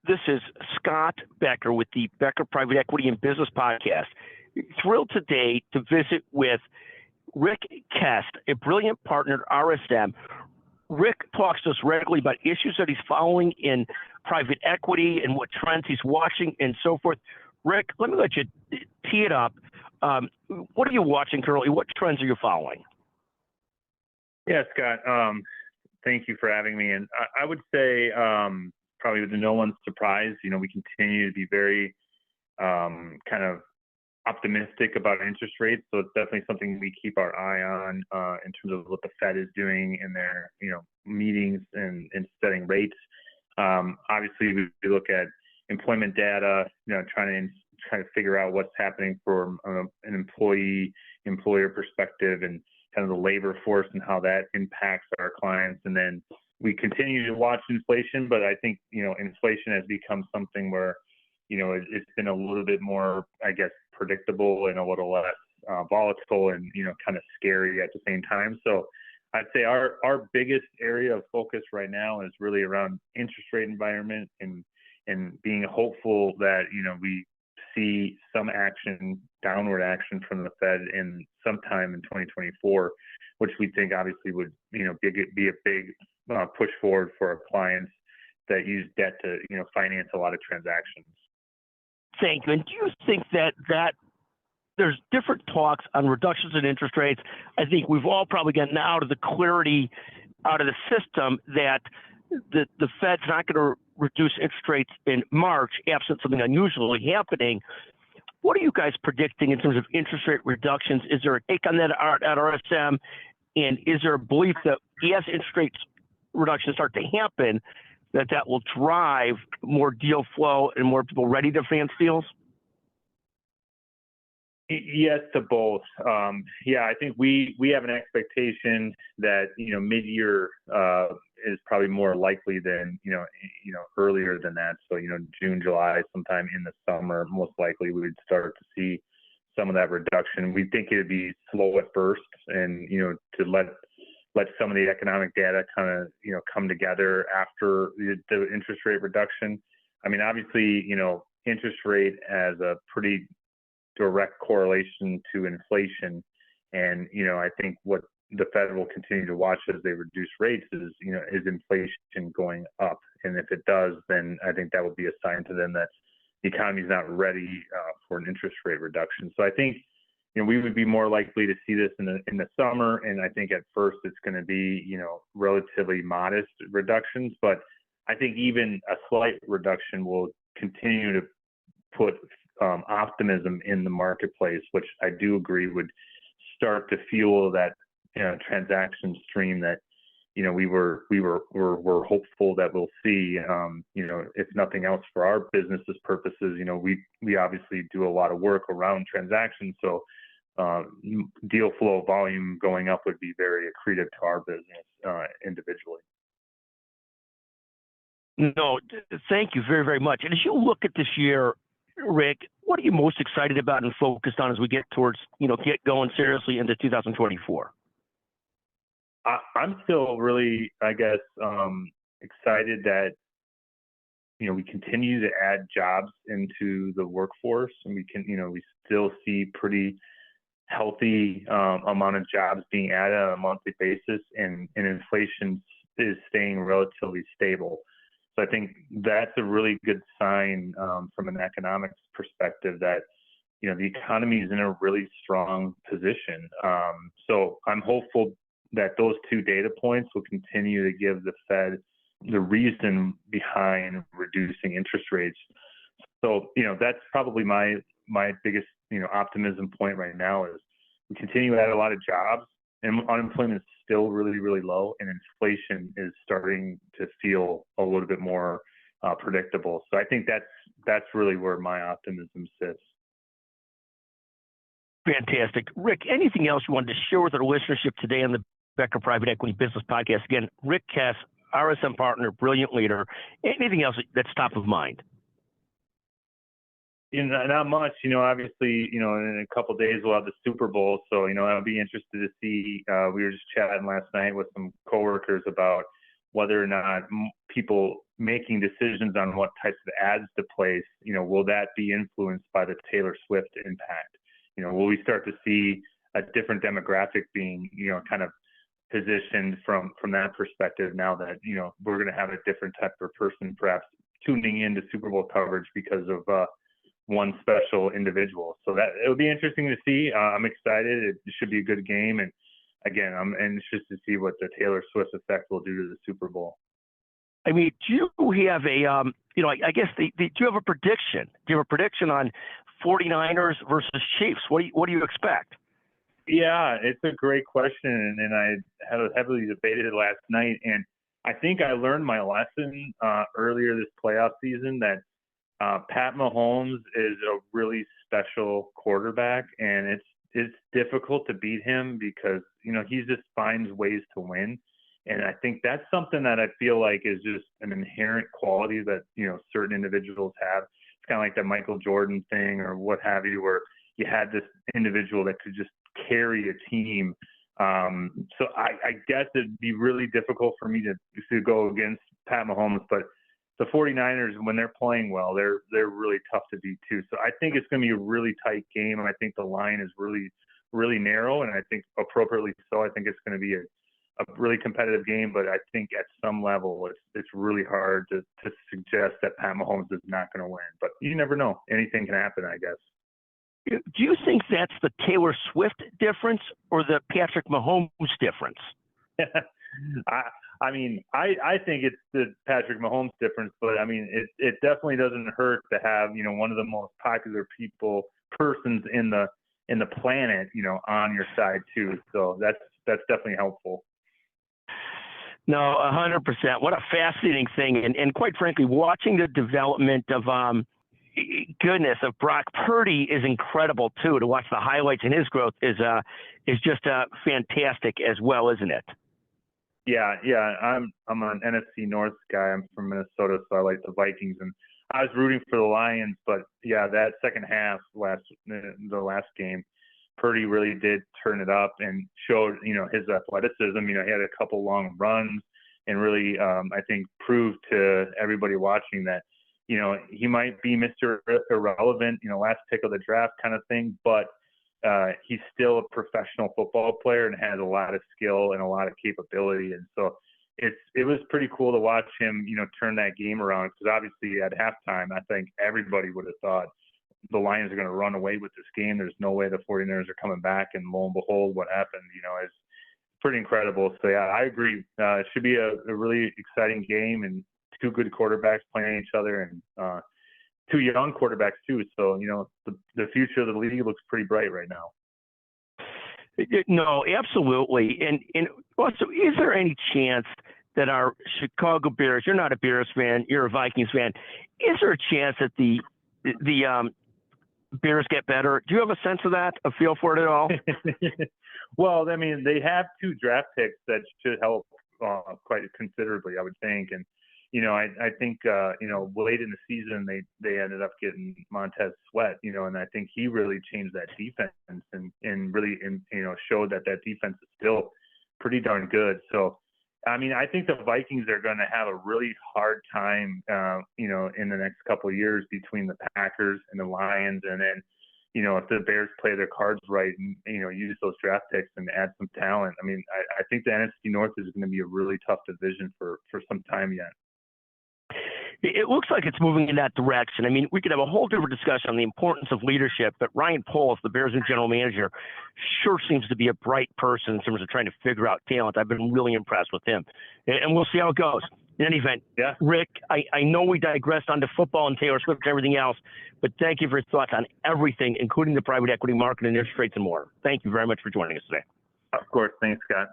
This is Scott Becker with the Becker Private Equity and Business Podcast. Thrilled today to visit with Rick Kes, a brilliant partner at RSM. Rick talks to us regularly about issues that he's following in private equity and what trends he's watching and so forth. Rick, let me let you tee it up. What are you watching currently? What trends are you following? Yeah, Scott, thank you for having me. And I would say probably to no one's surprise, we continue to be very kind of optimistic about interest rates. So it's definitely something we keep our eye on in terms of what the Fed is doing in their, meetings and setting rates. Obviously, we look at employment data, trying to figure out what's happening from an employer perspective and kind of the labor force and how that impacts our clients. And then we continue to watch inflation, but I think, inflation has become something where, it's been a little bit more, I guess, predictable and a little less volatile and, kind of scary at the same time. So I'd say our biggest area of focus right now is really around interest rate environment and being hopeful that, we see some downward action from the Fed in sometime in 2024, which we think obviously would, be a big push forward for our clients that use debt to, finance a lot of transactions. Thank you. And do you think that there's different talks on reductions in interest rates? I think we've all probably gotten out of the clarity out of the system that the Fed's not going to reduce interest rates in March, absent something unusually happening. What are you guys predicting in terms of interest rate reductions? Is there a take on that at RSM? And is there a belief that as interest rates reductions start to happen, that will drive more deal flow and more people ready to finance deals? Yes to both. I think we have an expectation that mid-year is probably more likely than earlier than that. So June, July, sometime in the summer, most likely we would start to see some of that reduction. We think it'd be slow at first, and to let some of the economic data kind of come together after the interest rate reduction. I mean, obviously, interest rate has a pretty direct correlation to inflation. And, I think what the Fed will continue to watch as they reduce rates is inflation going up? And if it does, then I think that would be a sign to them that the economy is not ready for an interest rate reduction. So I think, we would be more likely to see this in the summer. And I think at first it's going to be, relatively modest reductions. But I think even a slight reduction will continue to put optimism in the marketplace, which I do agree would start to fuel that transaction stream that we're hopeful that we'll see. If nothing else for our business's purposes, we obviously do a lot of work around transactions, so deal flow volume going up would be very accretive to our business individually. No, thank you very, very much. And as you look at this year, Rick, what are you most excited about and focused on as we get towards, get going seriously into 2024? I'm still really, I guess, excited that, we continue to add jobs into the workforce, and we still see pretty healthy amount of jobs being added on a monthly basis, and inflation is staying relatively stable. So I think that's a really good sign from an economics perspective that, the economy is in a really strong position. So I'm hopeful that those two data points will continue to give the Fed the reason behind reducing interest rates. So, that's probably my biggest, optimism point right now is we continue to add a lot of jobs, and unemployment is still really, really low, and inflation is starting to feel a little bit more predictable. So I think that's really where my optimism sits. Fantastic. Rick, anything else you wanted to share with our listenership today on the Becker Private Equity Business Podcast? Again, Rick Kes, RSM partner, brilliant leader. Anything else that's top of mind? Not much. Obviously, in a couple of days we'll have the Super Bowl, so I'll be interested to see. We were just chatting last night with some coworkers about whether or not people making decisions on what types of ads to place, will that be influenced by the Taylor Swift impact? Will we start to see a different demographic being, kind of positioned from that perspective now that, we're going to have a different type of person perhaps tuning into Super Bowl coverage because of one special individual. So that it'll be interesting to see. I'm excited. It should be a good game. And again, I'm anxious to see what the Taylor Swift effect will do to the Super Bowl. I mean, do you have a, I guess, do you have a prediction? Do you have a prediction on 49ers versus Chiefs? What do you expect? Yeah, it's a great question, and I had heavily debated it last night. And I think I learned my lesson earlier this playoff season that Pat Mahomes is a really special quarterback, and it's difficult to beat him because he just finds ways to win. And I think that's something that I feel like is just an inherent quality that certain individuals have. It's kind of like that Michael Jordan thing or what have you, where you had this individual that could just carry a team. So I guess it'd be really difficult for me to go against Pat Mahomes, but the 49ers, when they're playing well, they're really tough to beat too. So I think it's going to be a really tight game, and I think the line is really, really narrow, and I think appropriately so. I think it's going to be a really competitive game, but I think at some level it's really hard to suggest that Pat Mahomes is not going to win. But you never know. Anything can happen, I guess. Do you think that's the Taylor Swift difference or the Patrick Mahomes difference? I mean, I think it's the Patrick Mahomes difference, but I mean, it definitely doesn't hurt to have, one of the most popular persons in the planet, on your side too. So that's definitely helpful. No, 100%. What a fascinating thing. And quite frankly, watching the development of, of Brock Purdy is incredible too. To watch the highlights and his growth is just fantastic as well, isn't it? Yeah. I'm an NFC North guy. I'm from Minnesota, so I like the Vikings, and I was rooting for the Lions. But yeah, that second half, the last game, Purdy really did turn it up and showed, his athleticism. He had a couple long runs and really, I think, proved to everybody watching that, he might be Mr. Irrelevant, last pick of the draft kind of thing, but he's still a professional football player and has a lot of skill and a lot of capability. And so it was pretty cool to watch him, turn that game around, because obviously at halftime, I think everybody would have thought the Lions are going to run away with this game. There's no way the 49ers are coming back, and lo and behold, what happened, is pretty incredible. So yeah, I agree. It should be a really exciting game, and two good quarterbacks playing each other, and two young quarterbacks too. So, the future of the league looks pretty bright right now. No, absolutely. And also, is there any chance that our Chicago Bears, you're not a Bears fan, you're a Vikings fan, is there a chance that the Bears get better? Do you have a sense of that, a feel for it at all? Well, I mean, they have two draft picks that should help quite considerably, I would think. And, I think, late in the season, they ended up getting Montez Sweat, and I think he really changed that defense and really, showed that defense is still pretty darn good. So, I mean, I think the Vikings are going to have a really hard time, in the next couple of years between the Packers and the Lions. And then, if the Bears play their cards right and, use those draft picks and add some talent, I mean, I think the NFC North is going to be a really tough division for some time yet. It looks like it's moving in that direction. I mean, we could have a whole different discussion on the importance of leadership, but Ryan Poles, the Bears' new general manager, sure seems to be a bright person in terms of trying to figure out talent. I've been really impressed with him, and we'll see how it goes. In any event, yeah. Rick, I know we digressed onto football and Taylor Swift and everything else, but thank you for your thoughts on everything, including the private equity market and interest rates and more. Thank you very much for joining us today. Of course. Thanks, Scott.